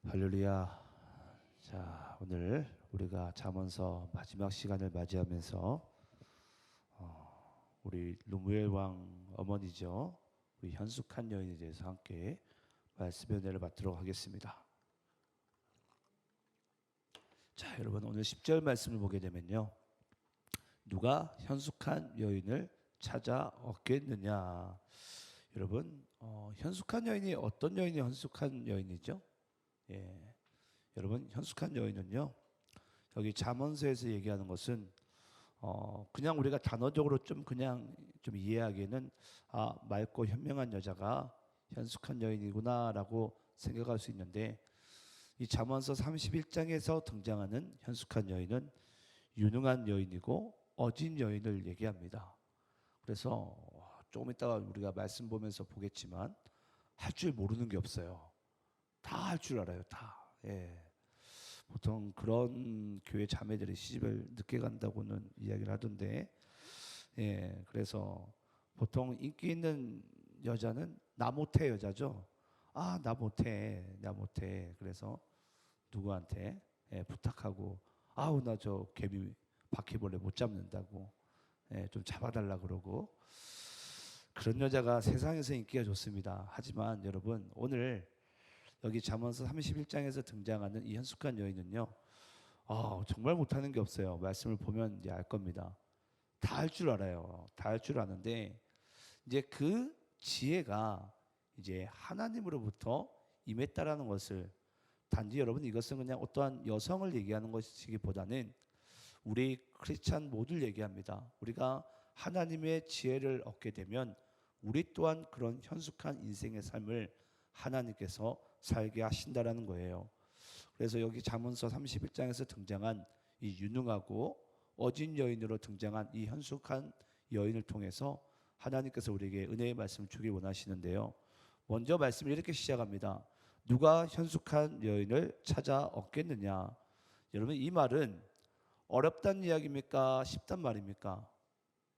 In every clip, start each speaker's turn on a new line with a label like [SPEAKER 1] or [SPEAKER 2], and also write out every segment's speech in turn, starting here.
[SPEAKER 1] 할렐루야. 자, 오늘 우리가 잠언서 마지막 시간을 맞이하면서 우리 루무엘 왕 어머니죠, 우리 현숙한 여인에 대해서 함께 말씀의 은혜를 받도록 하겠습니다. 자, 여러분, 오늘 10절 말씀을 보게 되면요, 누가 현숙한 여인을 찾아 얻겠느냐. 여러분, 현숙한 여인이 어떤 여인이 현숙한 여인이죠? 예, 여러분, 현숙한 여인은요, 여기 잠언서에서 얘기하는 것은 그냥 우리가 단어적으로 좀 이해하기에는 맑고 현명한 여자가 현숙한 여인이구나라고 생각할 수 있는데, 이 잠언서 31장에서 등장하는 현숙한 여인은 유능한 여인이고 어진 여인을 얘기합니다. 그래서 조금 이따가 우리가 말씀 보면서 보겠지만 할 줄 모르는 게 없어요. 다 할 줄 알아요, 다. 예. 보통 그런 교회 자매들이 시집을 늦게 간다고는 이야기를 하던데, 예, 그래서 보통 인기 있는 여자는 나 못해 여자죠. 나 못해, 나 못해. 그래서 누구한테 부탁하고, 나 저 개미 바퀴벌레 못 잡는다고, 좀 잡아달라 그러고, 그런 여자가 세상에서 인기가 좋습니다. 하지만 여러분, 오늘 여기 잠언서 31장에서 등장하는 이 현숙한 여인은요, 정말 못하는 게 없어요. 말씀을 보면 이제 알 겁니다. 다 할 줄 알아요. 다 할 줄 아는데, 이제 그 지혜가 이제 하나님으로부터 임했다라는 것을, 단지 여러분, 이것은 그냥 어떠한 여성을 얘기하는 것이기보다는 우리 크리스찬 모두를 얘기합니다. 우리가 하나님의 지혜를 얻게 되면 우리 또한 그런 현숙한 인생의 삶을 하나님께서 살게 하신다라는 거예요. 그래서 여기 잠언서 31장에서 등장한 이 유능하고 어진 여인으로 등장한 이 현숙한 여인을 통해서 하나님께서 우리에게 은혜의 말씀을 주길 원하시는데요, 먼저 말씀을 이렇게 시작합니다. 누가 현숙한 여인을 찾아 얻겠느냐. 여러분, 이 말은 어렵다는 이야기입니까? 쉽단 말입니까?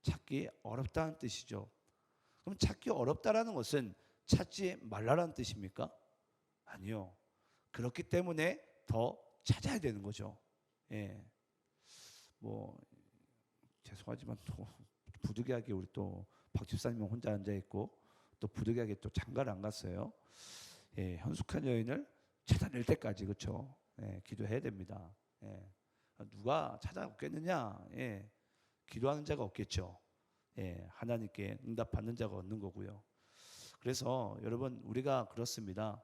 [SPEAKER 1] 찾기 어렵다는 뜻이죠. 그럼 찾기 어렵다라는 것은 찾지 말라라는 뜻입니까? 아니요. 그렇기 때문에 더 찾아야 되는 거죠. 예. 뭐 죄송하지만 또 부득이하게 우리 또 박 집사님은 혼자 앉아 있고 또 부득이하게 또 장가를 안 갔어요. 예, 현숙한 여인을 찾아낼 때까지, 그렇죠? 예, 기도해야 됩니다. 예. 누가 찾아오겠느냐? 예, 기도하는 자가 없겠죠. 예, 하나님께 응답 받는 자가 얻는 거고요. 그래서 여러분, 우리가 그렇습니다.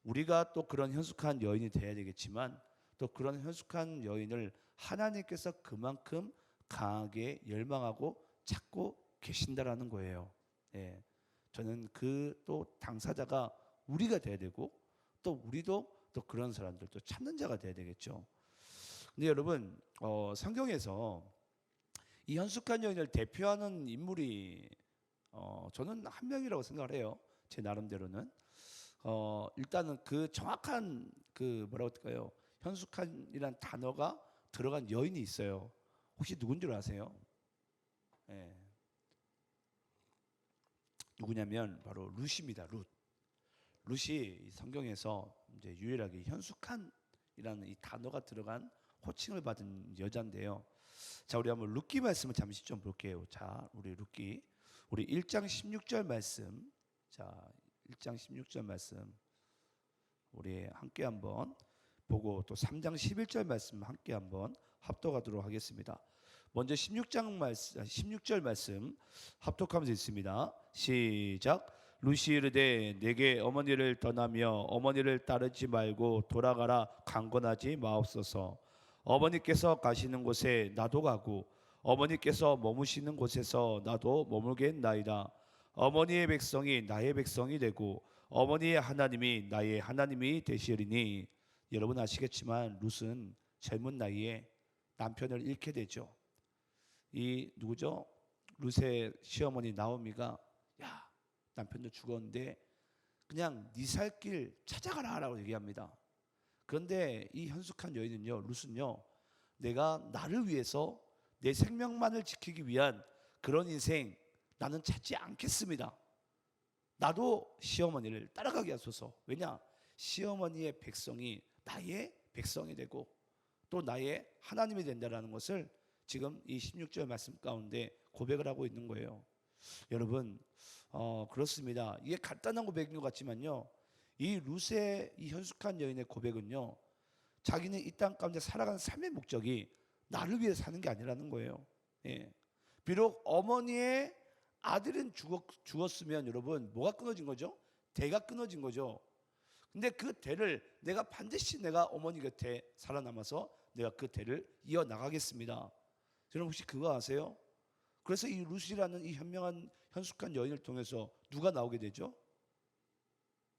[SPEAKER 1] 우리가 또 그런 현숙한 여인이 돼야 되겠지만, 또 그런 현숙한 여인을 하나님께서 그만큼 강하게 열망하고 찾고 계신다라는 거예요. 예, 저는 그 또 당사자가 우리가 돼야 되고, 또 우리도 또 그런 사람들 또 찾는 자가 돼야 되겠죠. 근데 여러분, 성경에서 이 현숙한 여인을 대표하는 인물이 저는 한 명이라고 생각을 해요. 제 나름대로는. 일단은 그 정확한 그 뭐라고 할까요? 현숙한이란 단어가 들어간 여인이 있어요. 혹시 누군 줄 아세요? 예. 누구냐면 바로 룻입니다. 룻. 룻이 성경에서 이제 유일하게 현숙한이라는 이 단어가 들어간 호칭을 받은 여자인데요. 자, 우리 한번 룻기 말씀을 잠시 좀 볼게요. 자, 우리 룻기, 우리 1장 16절 말씀. 자, 1장 16절 말씀 우리 함께 한번 보고, 또 3장 11절 말씀 함께 한번 합독하도록 하겠습니다. 먼저 16절 말씀 합독하면서 있습니다. 시작. 룻이 이르되 내게 어머니를 떠나며 어머니를 따르지 말고 돌아가라 강권하지 마옵소서. 어머니께서 가시는 곳에 나도 가고 어머니께서 머무시는 곳에서 나도 머물겠나이다. 어머니의 백성이 나의 백성이 되고 어머니의 하나님이 나의 하나님이 되시리니. 여러분 아시겠지만 룻은 젊은 나이에 남편을 잃게 되죠. 이 누구죠? 룻의 시어머니 나오미가, 야, 남편도 죽었는데 그냥 네 살 길 찾아가라 라고 얘기합니다. 그런데 이 현숙한 여인은요, 룻은요, 내가 나를 위해서 내 생명만을 지키기 위한 그런 인생 나는 찾지 않겠습니다. 나도 시어머니를 따라가게 하소서. 왜냐? 시어머니의 백성이 나의 백성이 되고 또 나의 하나님이 된다라는 것을 지금 이 16절 말씀 가운데 고백을 하고 있는 거예요. 여러분, 그렇습니다. 이게 간단한 고백인 것 같지만요, 이 룻의 이 현숙한 여인의 고백은요, 자기는 이 땅 가운데 살아가는 삶의 목적이 나를 위해 사는 게 아니라는 거예요. 예. 비록 어머니의 아들은 죽었으면 여러분 뭐가 끊어진 거죠? 대가 끊어진 거죠. 근데 그 대를 내가 반드시 내가 어머니 곁에 살아남아서 내가 그 대를 이어나가겠습니다. 여러분 혹시 그거 아세요? 그래서 이 룻이라는 이 현명한 현숙한 여인을 통해서 누가 나오게 되죠?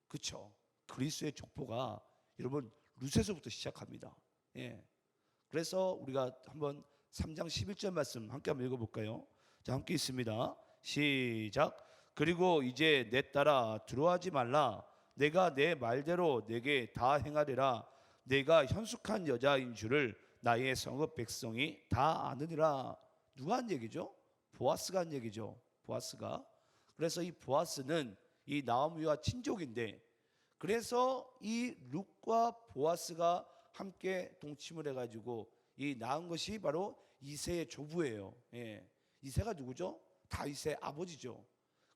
[SPEAKER 1] 그렇죠. 그리스도의 족보가 여러분 룻에서부터 시작합니다. 예. 그래서 우리가 한번 3장 11절 말씀 함께 한번 읽어볼까요? 자, 함께 있습니다. 시작. 그리고 이제 내 딸아 두려워하지 말라. 내가 내 말대로 내게 다 행하리라. 내가 현숙한 여자인 줄을 나의 성읍 백성이 다 아느니라. 누가 한 얘기죠? 보아스가 한 얘기죠. 보아스가. 그래서 이 보아스는 이 나오미와 친족인데, 그래서 이 룻과 보아스가 함께 동침을 해가지고 이 낳은 것이 바로 이새의 조부예요. 예. 이새가 누구죠? 다윗의 아버지죠.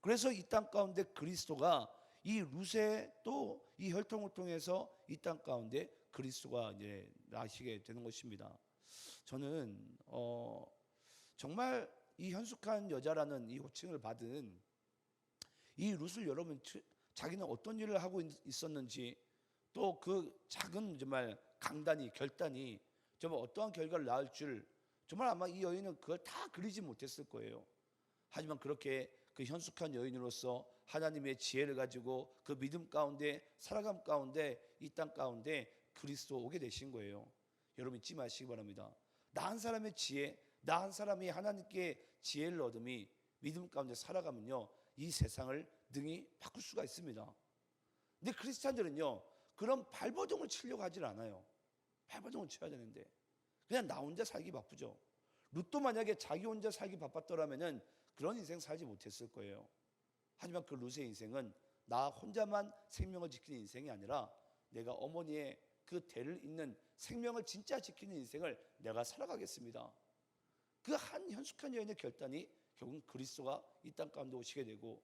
[SPEAKER 1] 그래서 이 땅 가운데 그리스도가 이 룻의 또 이 혈통을 통해서 이 땅 가운데 그리스도가 이제 나시게 되는 것입니다. 저는 정말 이 현숙한 여자라는 이 호칭을 받은 이 룻을 여러분 자기는 어떤 일을 하고 있었는지, 또 그 작은 정말 강단이 결단이 정말 어떠한 결과를 낳을 줄 정말 아마 이 여인은 그걸 다 그리지 못했을 거예요. 하지만 그렇게 그 현숙한 여인으로서 하나님의 지혜를 가지고 그 믿음 가운데 살아감 가운데 이 땅 가운데 그리스도 오게 되신 거예요. 여러분 잊지 마시기 바랍니다. 나 한 사람의 지혜, 나 한 사람이 하나님께 지혜를 얻음이 믿음 가운데 살아가면요 이 세상을 능히 바꿀 수가 있습니다. 근데 크리스찬들은요 그런 발버둥을 치려고 하질 않아요. 발버둥을 쳐야 되는데 그냥 나 혼자 살기 바쁘죠. 룻도 만약에 자기 혼자 살기 바빴더라면은 그런 인생 살지 못했을 거예요. 하지만 그 룻의 인생은 나 혼자만 생명을 지키는 인생이 아니라 내가 어머니의 그 대를 잇는 생명을 진짜 지키는 인생을 내가 살아가겠습니다. 그 한 현숙한 여인의 결단이 결국은 그리스도가 이 땅 가운데 오시게 되고,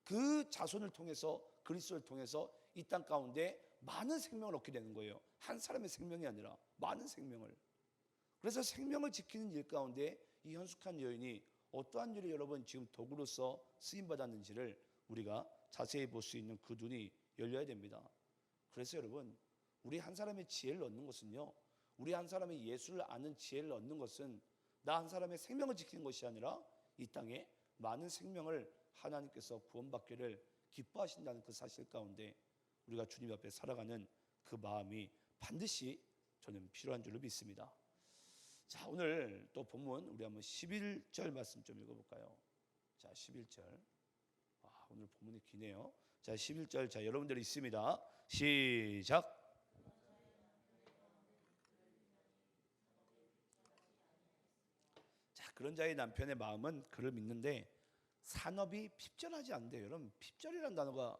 [SPEAKER 1] 그 자손을 통해서 그리스도를 통해서 이 땅 가운데 많은 생명을 얻게 되는 거예요. 한 사람의 생명이 아니라 많은 생명을. 그래서 생명을 지키는 일 가운데 이 현숙한 여인이 어떠한 일을 여러분 지금 도구로서 쓰임받았는지를 우리가 자세히 볼 수 있는 그 눈이 열려야 됩니다. 그래서 여러분 우리 한 사람의 지혜를 얻는 것은요, 우리 한 사람의 예수를 아는 지혜를 얻는 것은 나 한 사람의 생명을 지키는 것이 아니라 이 땅에 많은 생명을 하나님께서 구원받기를 기뻐하신다는 그 사실 가운데 우리가 주님 앞에 살아가는 그 마음이 반드시 저는 필요한 줄로 믿습니다. 자, 오늘 또 본문 우리 한번 11절 말씀 좀 읽어볼까요? 자, 11절. 오늘 본문이 기네요. 자, 11절. 자, 여러분들 있습니다. 시작. 자, 그런 자의 남편의 마음은 그를 믿는데 산업이 핍절하지 않는데요. 여러분, 핍절이라는 단어가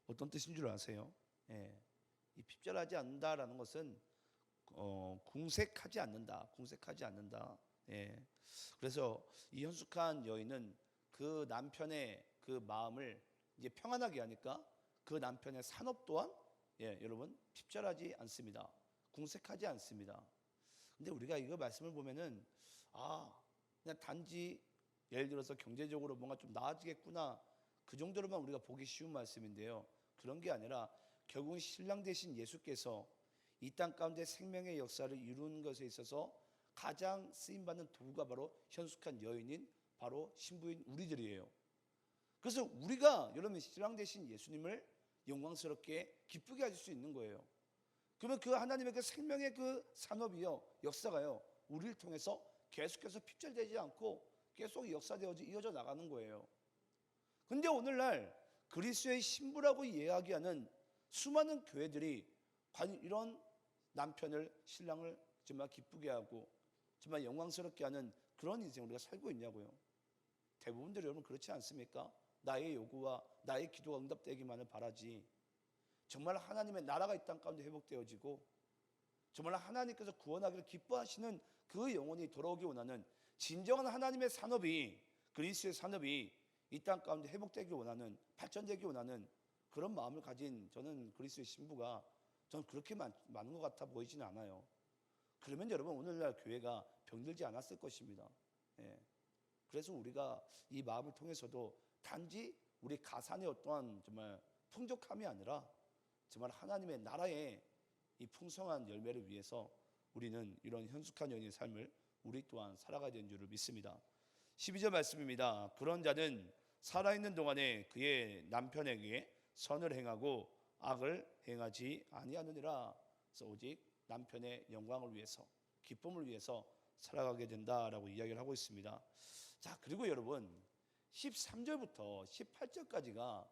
[SPEAKER 1] 어떤 뜻인 줄 아세요? 예. 이 핍절하지 않는다라는 것은 궁색하지 않는다. 궁색하지 않는다. 예. 그래서 이 현숙한 여인은 그 남편의 그 마음을 이제 평안하게 하니까 그 남편의 산업 또한 여러분 핍절하지 않습니다. 궁색하지 않습니다. 근데 우리가 이거 말씀을 보면은 그냥 단지 예를 들어서 경제적으로 뭔가 좀 나아지겠구나 그 정도로만 우리가 보기 쉬운 말씀인데요. 그런 게 아니라 결국은 신랑 되신 예수께서 이 땅 가운데 생명의 역사를 이루는 것에 있어서 가장 쓰임받는 도구가 바로 현숙한 여인인 바로 신부인 우리들이에요. 그래서 우리가 여러분 신랑 되신 예수님을 영광스럽게 기쁘게 하실 수 있는 거예요. 그러면 그 하나님의 그 생명의 그 산업이요, 역사가요, 우리를 통해서 계속해서 핍절되지 않고 계속 역사되어져 이어져 나가는 거예요. 근데 오늘날 그리스도의 신부라고 이야기하는 수많은 교회들이 과연 이런 남편을 신랑을 정말 기쁘게 하고 정말 영광스럽게 하는 그런 인생 우리가 살고 있냐고요. 대부분들이 여러분 그렇지 않습니까? 나의 요구와 나의 기도가 응답되기만을 바라지 정말 하나님의 나라가 이 땅 가운데 회복되어지고 정말 하나님께서 구원하기를 기뻐하시는 그 영혼이 돌아오기 원하는 진정한 하나님의 산업이, 그리스도의 산업이 이 땅 가운데 회복되기 원하는, 발전되기 원하는 그런 마음을 가진 저는 그리스도의 신부가 저는 그렇게 많은 것 같아 보이지는 않아요. 그러면 여러분 오늘날 교회가 병들지 않았을 것입니다. 예. 그래서 우리가 이 마음을 통해서도 단지 우리 가산의 어떠한 정말 풍족함이 아니라 정말 하나님의 나라의 이 풍성한 열매를 위해서 우리는 이런 현숙한 여인의 삶을 우리 또한 살아가야 되는 줄을 믿습니다. 12절 말씀입니다. 그런 자는 살아있는 동안에 그의 남편에게 선을 행하고 악을 행하지 아니하느니라. 그래서 오직 남편의 영광을 위해서, 기쁨을 위해서 살아가게 된다라고 이야기를 하고 있습니다. 자, 그리고 여러분 13절부터 18절까지가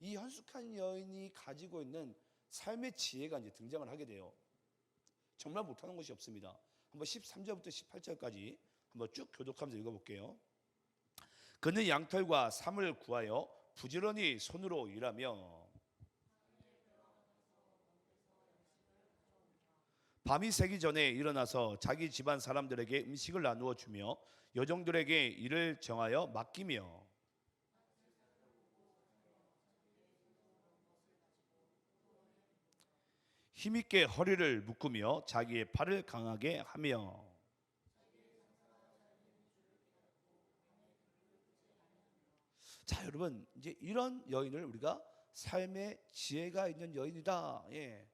[SPEAKER 1] 이 현숙한 여인이 가지고 있는 삶의 지혜가 이제 등장을 하게 돼요. 정말 못하는 것이 없습니다. 한번 13절부터 18절까지 한번 쭉 교독하면서 읽어볼게요. 그는 양털과 삼을 구하여 부지런히 손으로 일하며 밤이 새기 전에 일어나서 자기 집안 사람들에게 음식을 나누어 주며 여종들에게 일을 정하여 맡기며 힘있게 허리를 묶으며 자기의 팔을 강하게 하며. 자, 여러분 이제 이런 여인을 우리가 삶의 지혜가 있는 여인이다. 예.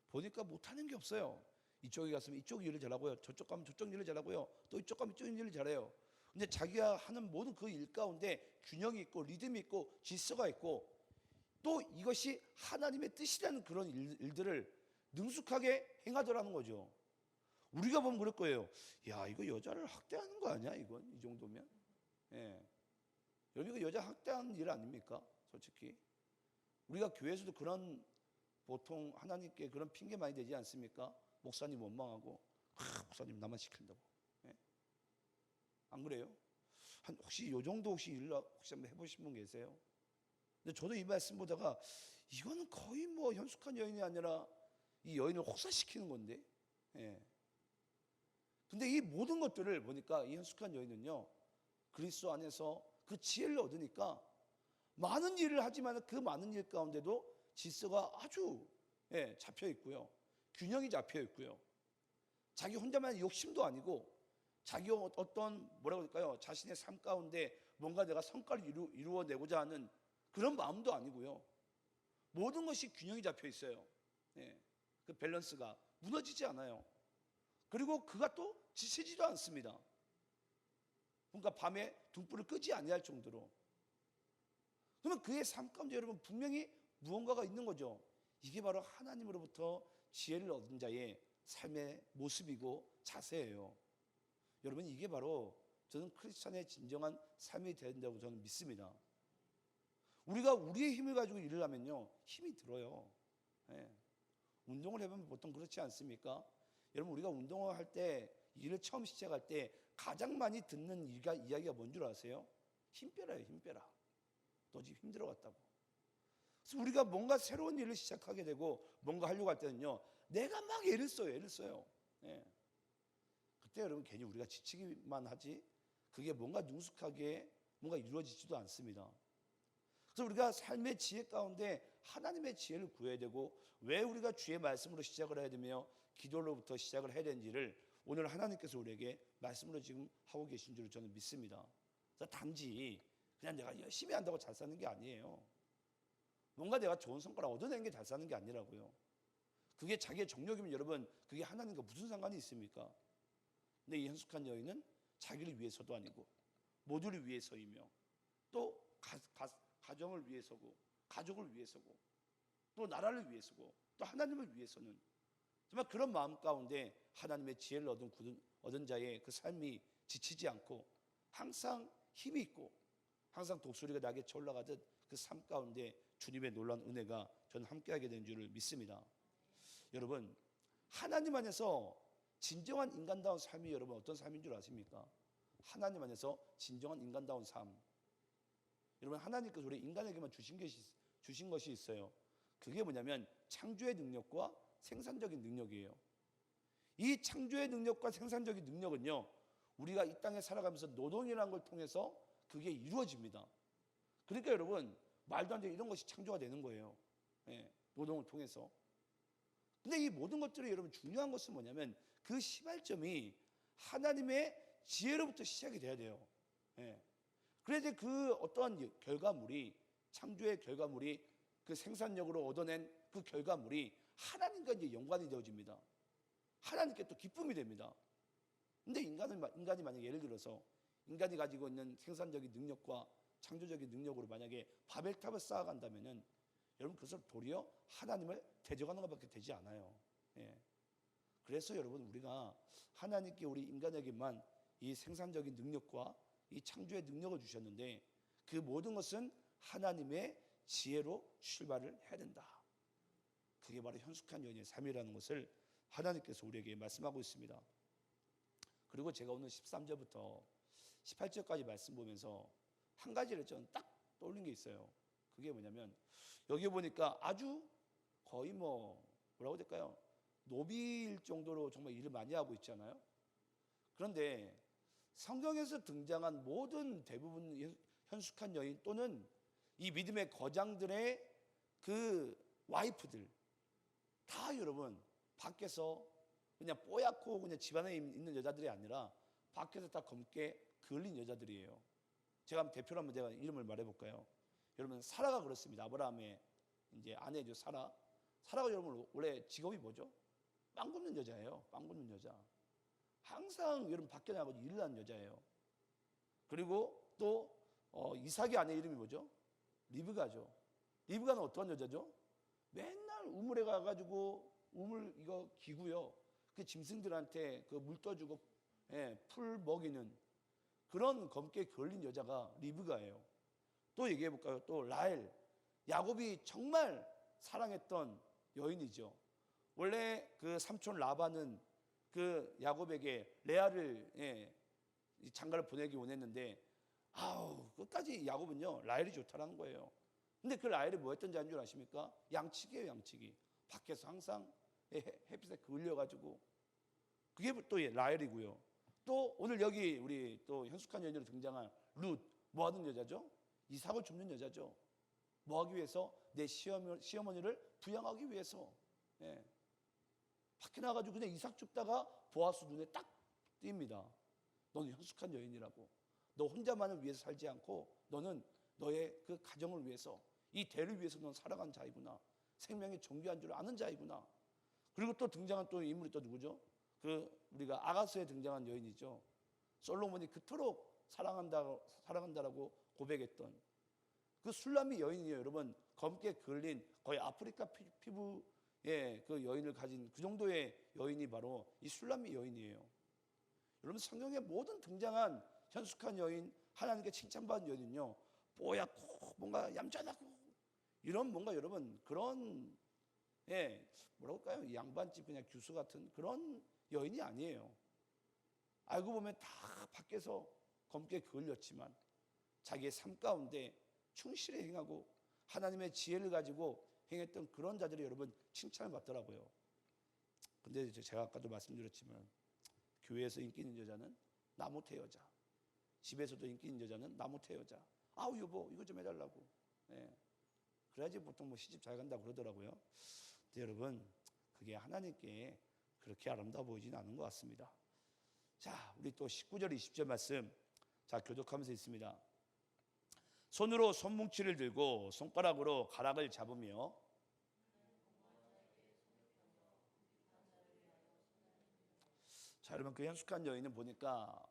[SPEAKER 1] 보니까 못하는 게 없어요. 이쪽에 갔으면 이쪽 일을 잘하고요, 저쪽 가면 저쪽 일을 잘하고요, 또 이쪽 가면 이쪽 일을 잘해요. 근데 자기가 하는 모든 그 일 가운데 균형이 있고 리듬이 있고 질서가 있고 또 이것이 하나님의 뜻이라는 그런 일들을 능숙하게 행하더라는 거죠. 우리가 보면 그럴 거예요. 야, 이거 여자를 학대하는 거 아니야? 이건 이 정도면. 예. 여러분 이거 여자 학대하는 일 아닙니까? 솔직히 우리가 교회에서도 그런 보통 하나님께 그런 핑계 많이 되지 않습니까? 목사님 원망하고 목사님 나만 시킨다고. 예? 안 그래요? 혹시 요 정도 혹시 일 혹시 한번 해보신 분 계세요? 근데 저도 이 말씀 보다가 이거는 거의 뭐 현숙한 여인이 아니라 이 여인을 혹사시키는 건데. 예. 근데 이 모든 것들을 보니까 이 현숙한 여인은요, 그리스도 안에서 그 지혜를 얻으니까 많은 일을 하지만 그 많은 일 가운데도 질서가 아주 잡혀 있고요, 균형이 잡혀 있고요, 자기 혼자만 욕심도 아니고 자기 어떤 뭐라고 할까요, 자신의 삶 가운데 뭔가 내가 성과를 이루어내고자 하는 그런 마음도 아니고요, 모든 것이 균형이 잡혀 있어요. 그 밸런스가 무너지지 않아요. 그리고 그가 또 지치지도 않습니다. 그러니까 밤에 등불을 끄지 아니할 정도로. 그러면 그의 삶 가운데 여러분 분명히 무언가가 있는 거죠. 이게 바로 하나님으로부터 지혜를 얻은 자의 삶의 모습이고 자세예요. 여러분 이게 바로 저는 크리스찬의 진정한 삶이 된다고 저는 믿습니다. 우리가 우리의 힘을 가지고 일을 하면요, 힘이 들어요. 운동을 해보면 보통 그렇지 않습니까? 여러분 우리가 운동을 할 때, 일을 처음 시작할 때 가장 많이 듣는 이야기가 뭔 줄 아세요? 힘 빼라예요. 힘 빼라. 너 지금 힘들어갔다고. 그래서 우리가 뭔가 새로운 일을 시작하게 되고 뭔가 하려고 할 때는요, 내가 막 애를 써요. 그때 여러분 괜히 우리가 지치기만 하지 그게 뭔가 능숙하게 뭔가 이루어지지도 않습니다. 그래서 우리가 삶의 지혜 가운데 하나님의 지혜를 구해야 되고, 왜 우리가 주의 말씀으로 시작을 해야 되며 기도로부터 시작을 해야 되는지를 오늘 하나님께서 우리에게 말씀으로 지금 하고 계신 줄 저는 믿습니다. 그래서 단지 그냥 내가 열심히 한다고 잘 사는 게 아니에요. 뭔가 내가 좋은 성과를 얻어내는 게 잘 사는 게 아니라고요. 그게 자기의 정욕이면 여러분 그게 하나님과 무슨 상관이 있습니까? 근데 이 현숙한 여인은 자기를 위해서도 아니고 모두를 위해서이며 또 가정을 위해서고 가족을 위해서고 또 나라를 위해서고 또 하나님을 위해서는 정말 그런 마음 가운데 하나님의 지혜를 얻은 자의 그 삶이 지치지 않고 항상 힘이 있고 항상 독수리가 낙에 올라가듯 그 삶 가운데 주님의 놀라운 은혜가 저는 함께하게 된 줄을 믿습니다. 여러분 하나님 안에서 진정한 인간다운 삶이 여러분 어떤 삶인 줄 아십니까? 하나님 안에서 진정한 인간다운 삶. 여러분 하나님께서 우리 인간에게만 주신 것이 있어요. 그게 뭐냐면 창조의 능력과 생산적인 능력이에요. 이 창조의 능력과 생산적인 능력은요, 우리가 이 땅에 살아가면서 노동이라는 걸 통해서 그게 이루어집니다. 그러니까 여러분, 말도 안 되는 이런 것이 창조가 되는 거예요. 예, 노동을 통해서. 근데 이 모든 것들이 여러분 중요한 것은 뭐냐면 그 시발점이 하나님의 지혜로부터 시작이 돼야 돼요. 예. 그래야 그 어떠한 결과물이, 창조의 결과물이, 그 생산력으로 얻어낸 그 결과물이 하나님과 이제 연관이 되어집니다. 하나님께 또 기쁨이 됩니다. 근데 인간이 만약에 예를 들어서 인간이 가지고 있는 생산적인 능력과 창조적인 능력으로 만약에 바벨탑을 쌓아간다면은 여러분 그것을 도리어 하나님을 대적하는 것밖에 되지 않아요. 예. 그래서 여러분 우리가 하나님께 우리 인간에게만 이 생산적인 능력과 이 창조의 능력을 주셨는데 그 모든 것은 하나님의 지혜로 출발을 해야 된다. 그게 바로 현숙한 여인의 삶이라는 것을 하나님께서 우리에게 말씀하고 있습니다. 그리고 제가 오늘 13절부터 18절까지 말씀 보면서 한 가지를 저는 딱 떠올린 게 있어요. 그게 뭐냐면 여기 보니까 아주 거의 뭐라고 될까요? 노비일 정도로 정말 일을 많이 하고 있잖아요. 그런데 성경에서 등장한 모든 대부분 현숙한 여인 또는 이 믿음의 거장들의 그 와이프들 다 여러분 밖에서 그냥 뽀얗고 그냥 집안에 있는 여자들이 아니라 밖에서 다 검게 그을린 여자들이에요. 제가 대표로 한번 제가 이름을 말해볼까요? 여러분 사라가 그렇습니다. 아브라함의 이제 아내죠. 사라가 여러분 원래 직업이 뭐죠? 빵 굽는 여자예요. 빵 굽는 여자. 항상 여러분 밖에 나가고 일을 하는 여자예요. 그리고 또 이삭의 아내 이름이 뭐죠? 리브가죠. 리브가는 어떤 여자죠? 맨날 우물에 가가지고 우물 이거 기고요. 그 짐승들한테 그 물 떠주고 풀 먹이는 그런 검게 걸린 여자가 리브가예요. 또 얘기해 볼까요? 또 라헬. 야곱이 정말 사랑했던 여인이죠. 원래 그 삼촌 라반은 그 야곱에게 레아를 장가를 보내기 원했는데 끝까지 야곱은요 라헬이 좋다라는 거예요. 근데 그 라헬이 뭐 했던지 아는 줄 아십니까? 양치기예요. 양치기. 밖에서 항상 햇빛에 그을려가지고 그게 또 라헬이고요. 또 오늘 여기 우리 또 현숙한 여인으로 등장한 룻. 뭐 하는 여자죠? 이삭을 줍는 여자죠. 뭐 하기 위해서? 내 시어머니를 부양하기 위해서. 밖에 나가지고 그냥 이삭 줍다가 보아스 눈에 딱 띕니다. 너는 현숙한 여인이라고. 너 혼자만을 위해서 살지 않고 너는 너의 그 가정을 위해서 이 대를 위해서 넌 살아간 자이구나. 생명이 존귀한 줄 아는 자이구나. 그리고 또 등장한 또 인물이 또 누구죠? 그 우리가 아가스에 등장한 여인이죠. 솔로몬이 그토록 사랑한다라고 고백했던 그 술람미 여인이에요. 여러분 검게 그을린 거의 아프리카 피부의 그 여인을 가진 그 정도의 여인이 바로 이 술람미 여인이에요. 여러분 성경에 모든 등장한 현숙한 여인, 하나님께 칭찬받은 여인은요 뽀얗고 뭔가 얌전하고 이런 뭔가 여러분 그런 뭐라고 할까요? 양반집 그냥 규수 같은 그런 여인이 아니에요. 알고 보면 다 밖에서 검게 그을렸지만 자기의 삶 가운데 충실히 행하고 하나님의 지혜를 가지고 행했던 그런 자들이 여러분 칭찬을 받더라고요. 근데 제가 아까도 말씀드렸지만 교회에서 인기 있는 여자는 나무태 여자, 집에서도 인기 있는 여자는 나무태 여자. 아우 여보 이거 좀 해달라고. 그래야지 보통 뭐 시집 잘 간다고 그러더라고요. 근데 여러분 그게 하나님께 그렇게 아름다워 보이지는 않은 것 같습니다. 자, 우리 또 19절 20절 말씀 자 교독하면서 있습니다. 손으로 손뭉치를 들고 손가락으로 가락을 잡으며 자 여러분 그 현숙한 여인은 보니까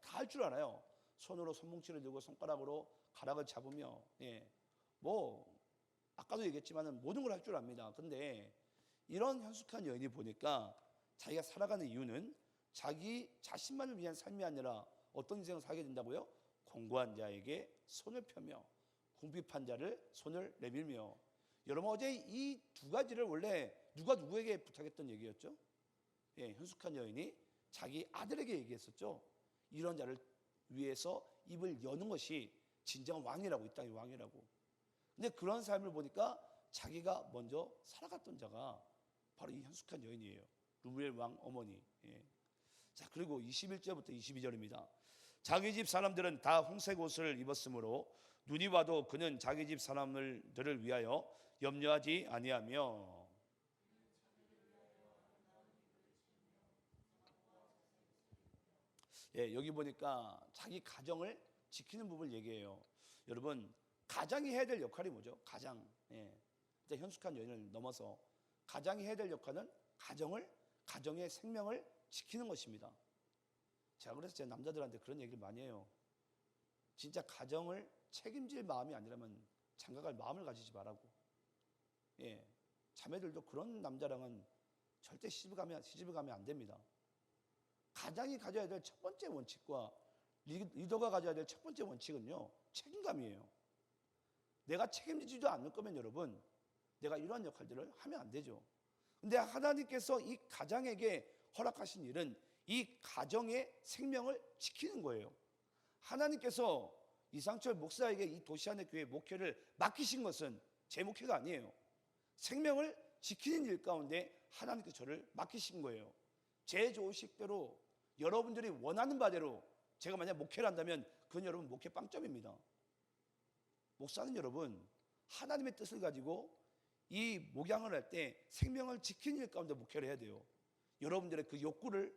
[SPEAKER 1] 다 할 줄 알아요. 손으로 손뭉치를 들고 손가락으로 가락을 잡으며 뭐 아까도 얘기했지만 모든 걸 할 줄 압니다. 근데 이런 현숙한 여인이 보니까 자기가 살아가는 이유는 자기 자신만을 위한 삶이 아니라 어떤 인생을 살게 된다고요? 공고한 자에게 손을 펴며 궁핍한 자를 손을 내밀며. 여러분 어제 이 두 가지를 원래 누가 누구에게 부탁했던 얘기였죠? 현숙한 여인이 자기 아들에게 얘기했었죠. 이런 자를 위해서 입을 여는 것이 진정한 왕이라고, 이 땅의 왕이라고. 근데 그런 삶을 보니까 자기가 먼저 살아갔던 자가 바로 이 현숙한 여인이에요. 루무엘 왕 어머니. 예. 자, 그리고 21절부터 22절입니다. 자기 집 사람들은 다 홍색 옷을 입었으므로 눈이 와도 그는 자기 집 사람들을 위하여 염려하지 아니하며. 예, 여기 보니까 자기 가정을 지키는 부분을 얘기해요. 여러분, 가장이 해야 될 역할이 뭐죠? 가장. 예. 현숙한 여인을 넘어서 가장이 해야 될 역할은 가정의 생명을 지키는 것입니다. 제가 그래서 제 남자들한테 그런 얘기를 많이 해요. 진짜 가정을 책임질 마음이 아니라면 장가갈 마음을 가지지 말라고. 예, 자매들도 그런 남자랑은 절대 시집을 가면 안 됩니다. 가장이 가져야 될 첫 번째 원칙과 리더가 가져야 될 첫 번째 원칙은요, 책임감이에요. 내가 책임지지도 않을 거면 여러분, 내가 이러한 역할들을 하면 안 되죠. 근데 하나님께서 이 가장에게 허락하신 일은 이 가정의 생명을 지키는 거예요. 하나님께서 이상철 목사에게 이 도시안의 교회 목회를 맡기신 것은 제 목회가 아니에요. 생명을 지키는 일 가운데 하나님께서 저를 맡기신 거예요. 제 조식대로 여러분들이 원하는 바대로 제가 만약 목회를 한다면 그건 여러분 목회 빵점입니다. 목사는 여러분 하나님의 뜻을 가지고 이 목양을 할 때 생명을 지키는 일 가운데 목회를 해야 돼요. 여러분들의 그 욕구를,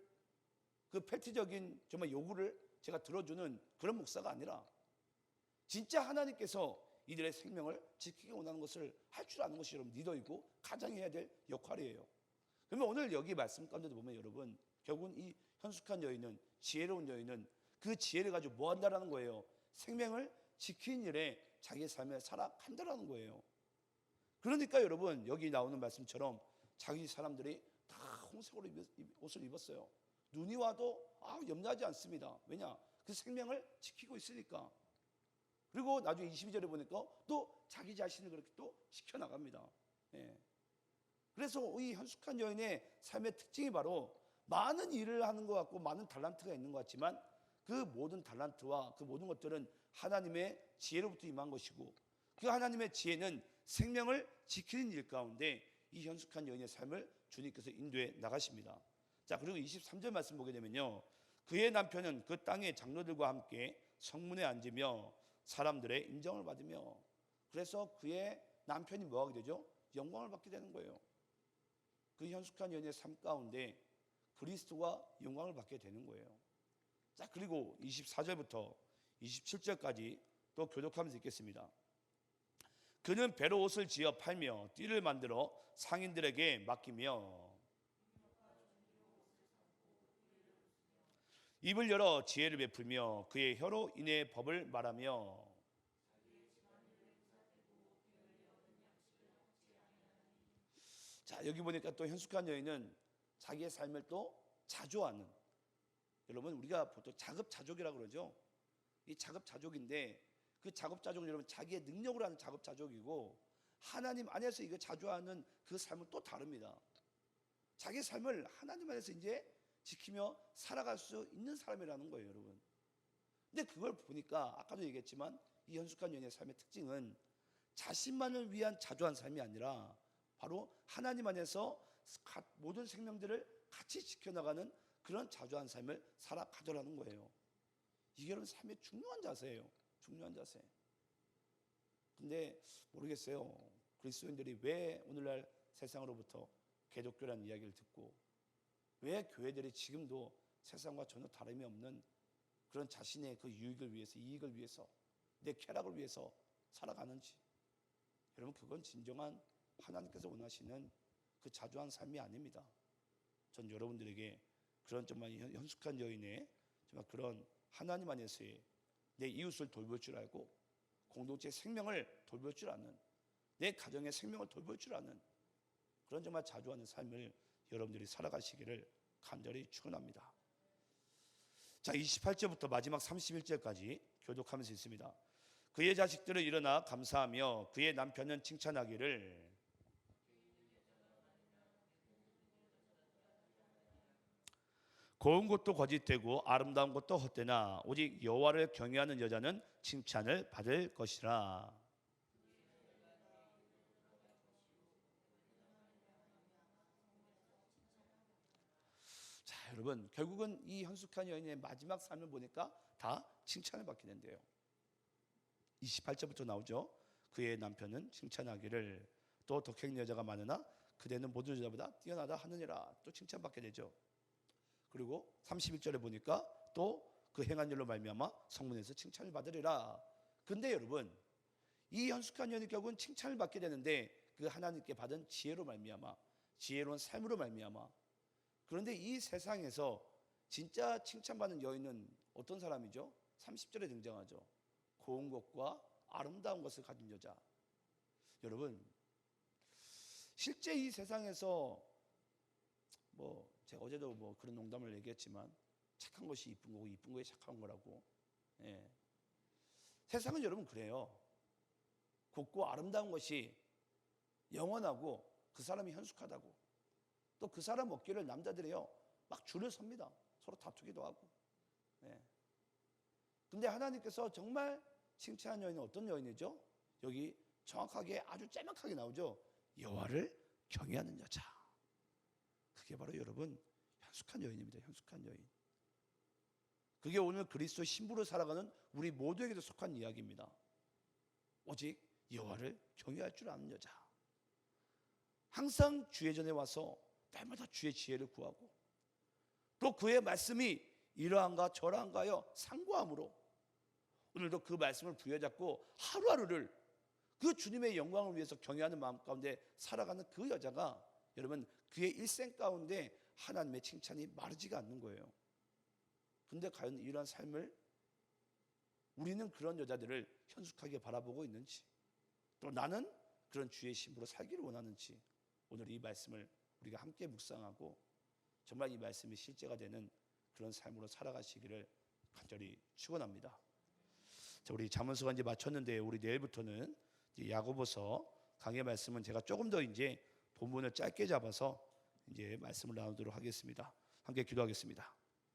[SPEAKER 1] 그 패티적인 정말 요구를 제가 들어주는 그런 목사가 아니라 진짜 하나님께서 이들의 생명을 지키기 원하는 것을 할 줄 아는 것이 여러분 리더이고 가장이 해야 될 역할이에요. 그러면 오늘 여기 말씀 가운데도 보면 여러분 결국은 이 현숙한 여인은, 지혜로운 여인은 그 지혜를 가지고 뭐 한다라는 거예요? 생명을 지키는 일에 자기의 삶을 살아간다라는 거예요. 그러니까 여러분 여기 나오는 말씀처럼 자기 사람들이 다 홍색으로 옷을 입었어요. 눈이 와도 염려하지 않습니다. 왜냐? 그 생명을 지키고 있으니까. 그리고 나중에 22절에 보니까 또 자기 자신을 그렇게 또 지켜나갑니다. 예. 그래서 이 현숙한 여인의 삶의 특징이 바로 많은 일을 하는 것 같고 많은 달란트가 있는 것 같지만 그 모든 달란트와 그 모든 것들은 하나님의 지혜로부터 임한 것이고 그 하나님의 지혜는 생명을 지키는 일 가운데 이 현숙한 여인의 삶을 주님께서 인도해 나가십니다. 자, 그리고 23절 말씀 보게 되면요, 그의 남편은 그 땅의 장로들과 함께 성문에 앉으며 사람들의 인정을 받으며, 그래서 그의 남편이 뭐하게 되죠? 영광을 받게 되는 거예요. 그 현숙한 여인의 삶 가운데 그리스도가 영광을 받게 되는 거예요. 자, 그리고 24절부터 27절까지 또 교독하면서 읽겠습니다. 그는 배로 옷을 지어 팔며 띠를 만들어 상인들에게 맡기며 입을 열어 지혜를 베풀며 그의 혀로 인해 법을 말하며. 자, 여기 보니까 또 현숙한 여인은 자기의 삶을 또 자조하는, 여러분 우리가 보통 자급자족이라고 그러죠. 이 자급자족인데 그 자급자족은 여러분 자기의 능력으로 하는 자급자족이고 하나님 안에서 이거 자조하는 그 삶은 또 다릅니다. 자기 삶을 하나님 안에서 이제 지키며 살아갈 수 있는 사람이라는 거예요, 여러분. 근데 그걸 보니까 아까도 얘기했지만 이 현숙한 여인의 삶의 특징은 자신만을 위한 자조한 삶이 아니라 바로 하나님 안에서 모든 생명들을 같이 지켜나가는 그런 자조한 삶을 살아가더라는 거예요. 이게 여러분 삶의 중요한 자세예요. 중요한 자세. 근데 모르겠어요. 그리스도인들이 왜 오늘날 세상으로부터 개독교라는 이야기를 듣고 왜 교회들이 지금도 세상과 전혀 다름이 없는 그런 자신의 그 유익을 위해서, 이익을 위해서, 내 쾌락을 위해서 살아가는지. 여러분 그건 진정한 하나님께서 원하시는 그 자조한 삶이 아닙니다. 전 여러분들에게 그런 정말 현숙한 여인의 정말 그런 하나님 안에서의 내 이웃을 돌볼 줄 알고 공동체의 생명을 돌볼 줄 아는, 내 가정의 생명을 돌볼 줄 아는 그런 정말 자조하는 삶을 여러분들이 살아가시기를 간절히 축원합니다. 자, 28절부터 마지막 31절까지 교독하면서 있습니다. 그의 자식들은 일어나 감사하며 그의 남편은 칭찬하기를 고운 것도 거짓되고 아름다운 것도 헛되나 오직 여호와를 경외하는 여자는 칭찬을 받을 것이라. 여러분 결국은 이 현숙한 여인의 마지막 삶을 보니까 다 칭찬을 받게 된대요. 28절부터 나오죠. 그의 남편은 칭찬하기를 또 덕행 여자가 많으나 그대는 모든 여자보다 뛰어나다 하느니라. 또 칭찬받게 되죠. 그리고 31절에 보니까 또 그 행한 일로 말미암아 성문에서 칭찬을 받으리라. 근데 여러분 이 현숙한 여인이 결국은 칭찬을 받게 되는데 그 하나님께 받은 지혜로 말미암아, 지혜로운 삶으로 말미암아. 그런데 이 세상에서 진짜 칭찬받는 여인은 어떤 사람이죠? 30절에 등장하죠. 고운 것과 아름다운 것을 가진 여자. 여러분 실제 이 세상에서 제가 어제도 그런 농담을 얘기했지만 착한 것이 이쁜 거고 이쁜 것이 착한 거라고. 예. 세상은 여러분 그래요. 곱고 아름다운 것이 영원하고 그 사람이 현숙하다고. 또 그 사람 얻기를 남자들이요 막 줄을 섭니다. 서로 다투기도 하고. 예. 근데 하나님께서 정말 칭찬한 여인은 어떤 여인이죠? 여기 정확하게 아주 짤막하게 나오죠. 여호와를 경외하는 여자. 그게 바로 여러분 현숙한 여인입니다. 현숙한 여인. 그게 오늘 그리스도 신부로 살아가는 우리 모두에게도 속한 이야기입니다. 오직 여호와를 경외할 줄 아는 여자. 항상 주의 전에 와서 때마다 주의 지혜를 구하고 또 그의 말씀이 이러한가 저러한가요 상고함으로 오늘도 그 말씀을 부여잡고 하루하루를 그 주님의 영광을 위해서 경외하는 마음 가운데 살아가는 그 여자가 여러분 그의 일생 가운데 하나님의 칭찬이 마르지가 않는 거예요. 근데 과연 이러한 삶을 우리는 그런 여자들을 현숙하게 바라보고 있는지 또 나는 그런 주의 신부로 살기를 원하는지 오늘 이 말씀을 우리가 함께 묵상하고 정말 이 말씀이 실제가 되는 그런 삶으로 살아가시기를 간절히 축원합니다. 자, 우리 잠언서가 이제 마쳤는데 우리 내일부터는 야고보서 강의 말씀은 제가 조금 더 이제 본문을 짧게 잡아서 이제 말씀을 나누도록 하겠습니다. 함께 기도하겠습니다.